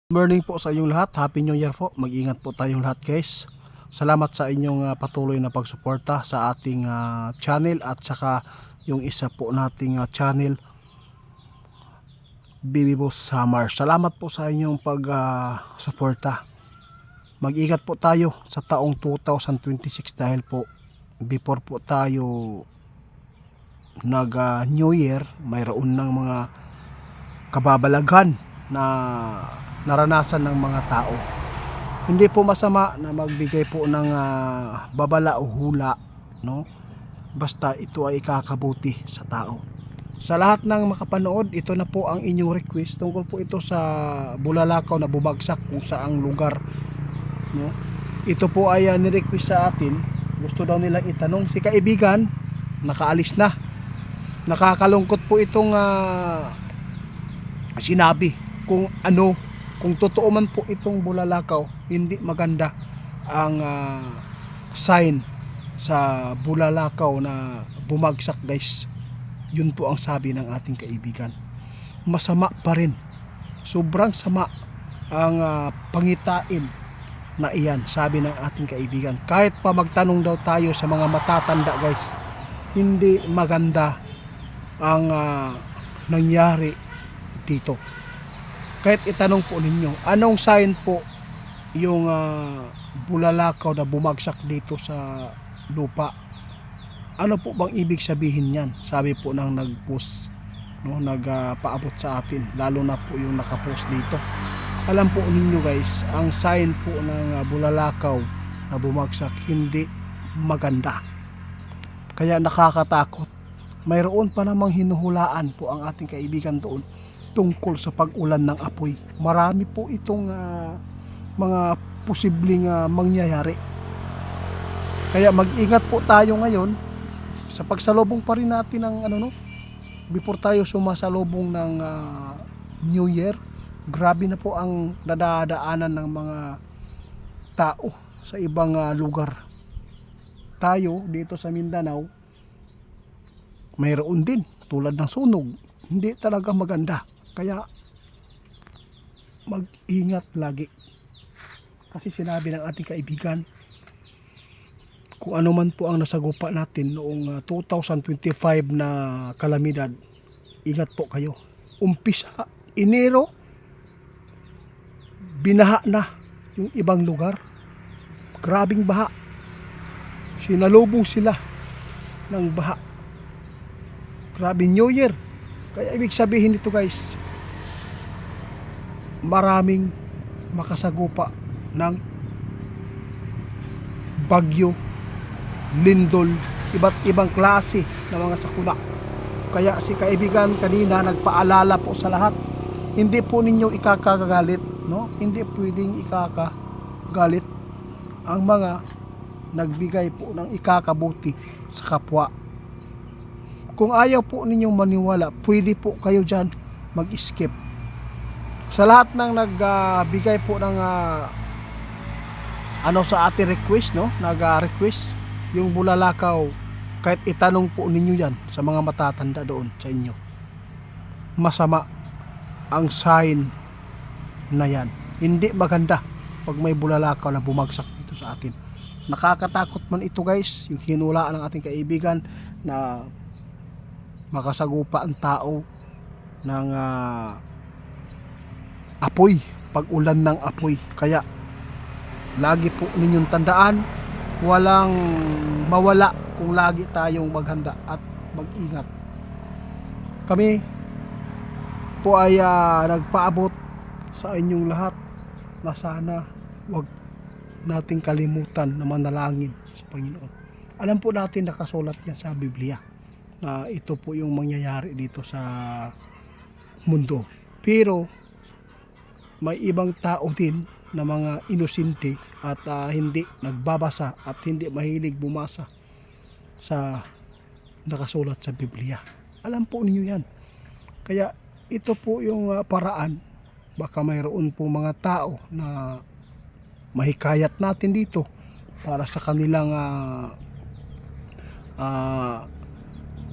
Morning po sa inyong lahat. Happy New Year po. Mag-ingat po tayong lahat, guys. Salamat sa inyong patuloy na pagsuporta sa ating channel at saka yung isa po nating channel, Baby Boss Summer. Salamat po sa inyong pag-suporta. Mag-ingat po tayo sa taong 2026 dahil po before po tayo nag New Year, mayroon ng mga kababalaghan na naranasan ng mga tao. Hindi po masama na magbigay po ng babala o hula, no? Basta ito ay ikakabuti sa tao. Sa lahat ng makapanood, ito na po ang inyong request. Tungkol po ito sa bulalakaw na bumagsak kung saang lugar, no? Ito po ay ni-request sa atin. Gusto daw nilang itanong si kaibigan, nakaalis na. Nakakalungkot po itong sinabi kung totoo man po itong bulalakaw, hindi maganda ang sign sa bulalakaw na bumagsak, guys. Yun po ang sabi ng ating kaibigan. Masama pa rin, sobrang sama ang pangitain na iyan, sabi ng ating kaibigan. Kahit pa magtanong daw tayo sa mga matatanda, guys, hindi maganda ang nangyari dito. Kahit itanong po ninyo, anong sign po yung bulalakaw na bumagsak dito sa lupa? Ano po bang ibig sabihin yan? Sabi po ng nag-post, no, nagpaabot sa atin, lalo na po yung nakapost dito. Alam po ninyo, guys, ang sign po ng bulalakaw na bumagsak hindi maganda. Kaya nakakatakot. Mayroon pa namang hinuhulaan po ang ating kaibigan doon tungkol sa pag-ulan ng apoy. Marami po itong mga posibleng mangyayari. Kaya mag-ingat po tayo ngayon sa pagsalubong pa rin natin ng before tayo sumasalubong ng New Year. Grabe na po ang nadadaanan ng mga tao sa ibang lugar. Tayo dito sa Mindanao, mayroon din tulad ng sunog. Hindi talaga maganda. Kaya mag-ingat lagi. Kasi sinabi ng ating kaibigan, kung ano man po ang nasagupa natin noong 2025 na kalamidad, ingat po kayo. Umpisa Enero, binaha na yung ibang lugar. Grabing baha. Sinalubong sila ng baha. Grabing New Year. Kaya ibig sabihin nito, guys, maraming makasagupa ng bagyo, lindol, iba't ibang klase ng mga sakuna. Kaya si kaibigan kanina nagpaalala po sa lahat, hindi po ninyo ikakagalit, no? Hindi pwedeng ikakagalit ang mga nagbigay po ng ikakabuti sa kapwa. Kung ayaw po ninyong maniwala, pwede po kayo dyan mag-skip. Sa lahat ng nagbigay po ng sa ating request, no? Nag-request yung bulalakaw, kahit itanong po ninyo yan sa mga matatanda doon sa inyo. Masama ang sign na yan. Hindi maganda pag may bulalakaw na bumagsak dito sa atin. Nakakatakot man ito, guys, yung hinulaan ng ating kaibigan na makasagupa ang tao ng apoy, pag-ulan ng apoy. Kaya lagi po ninyong tandaan, walang mawala kung lagi tayong maghanda at mag-ingat. Kami po ay nagpaabot sa inyong lahat na sana wag nating kalimutan na manalangin sa Panginoon. Alam po natin, nakasulat yan sa Biblia na ito po yung mangyayari dito sa mundo. Pero may ibang tao din na mga inosente at hindi nagbabasa at hindi mahilig bumasa sa nakasulat sa Biblia. Alam po ninyo yan. Kaya ito po yung paraan. Baka mayroon po mga tao na mahikayat natin dito para sa kanilang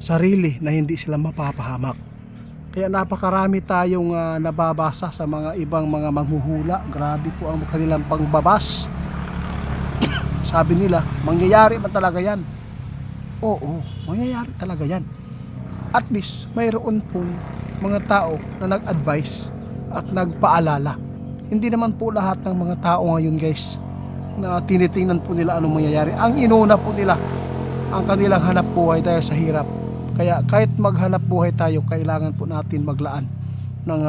sarili na hindi sila mapapahamak. Kaya napakarami tayong nababasa sa mga ibang mga manghuhula. Grabe po ang kanilang pangbabas. Sabi nila, mangyayari ba talaga yan? Oo, mangyayari talaga yan. At least mayroon pong mga tao na nag-advise at nagpaalala. Hindi naman po lahat ng mga tao ngayon guys na tinitingnan po nila anong mangyayari. Ang inuna po nila ang kanilang hanap buhay dahil sa hirap. Kaya kahit maghanap buhay tayo, kailangan po natin maglaan ng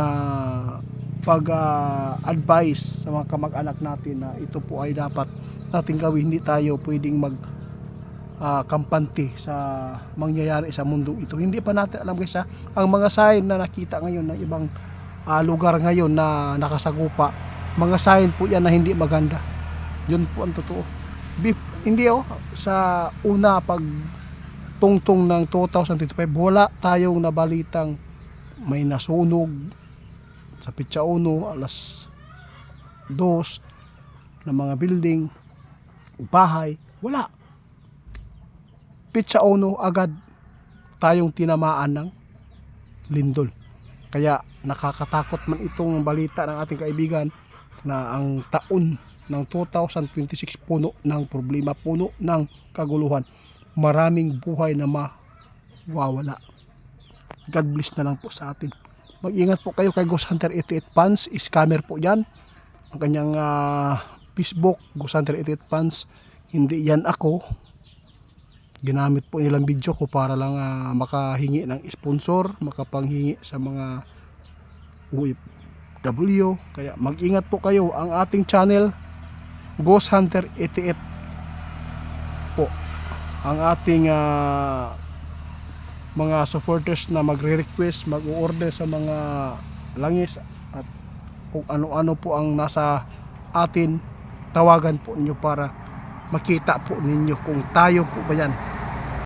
pag-advise sa mga kamag-anak natin na ito po ay dapat natin gawin. Hindi tayo pwedeng kampante sa mangyayari sa mundong ito. Hindi pa natin alam guys ang mga sign na nakita ngayon ng ibang lugar ngayon na nakasagupa. Mga sign po yan na hindi maganda. Yun po ang totoo. Hindi sa una pag tungtong ng 2025 wala tayong nabalitang may nasunog sa Petsa 1 alas 2 ng mga building, bahay, wala. Petsa 1 agad tayong tinamaan ng lindol. Kaya nakakatakot man itong balita ng ating kaibigan na ang taon ng 2026 puno ng problema, puno ng kaguluhan. Maraming buhay na mawawala. God bless na lang po sa atin. Mag-ingat po kayo kay Ghost Hunter 88 Fans. Scammer po yan. Ang kanyang Facebook, Ghost Hunter 88 Fans. Hindi yan ako. Ginamit po nilang video ko para lang makahingi ng sponsor, makapanghingi sa mga OFW. Kaya mag-ingat po kayo. Ang ating channel, Ghost Hunter 88 po. Ang ating mga supporters na magre-request, mag-order sa mga langis at kung ano-ano po ang nasa atin, tawagan po ninyo para makita po ninyo kung tayo po ba yan